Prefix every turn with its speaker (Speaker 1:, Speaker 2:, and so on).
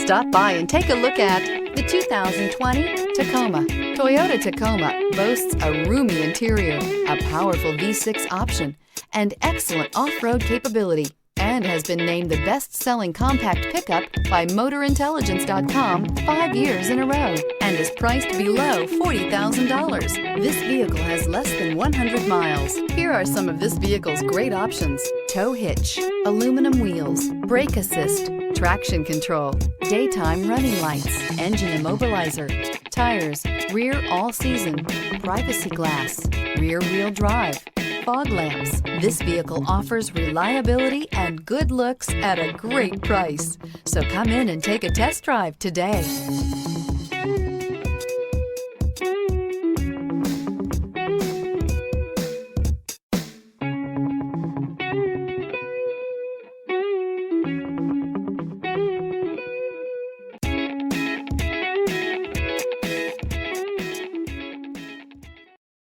Speaker 1: Stop by and take a look at the 2020 Tacoma. Toyota Tacoma boasts a roomy interior, a powerful V6 option, and excellent off-road capability, and has been named the best-selling compact pickup by MotorIntelligence.com 5 years in a row, and is priced below $40,000. This vehicle has less than 100 miles. Here are some of this vehicle's great options: tow hitch, aluminum wheels, brake assist, traction control, daytime running lights, engine immobilizer, tires, rear all-season, privacy glass, rear-wheel drive, fog lamps. This vehicle offers reliability and good looks at a great price. So come in and take a test drive today.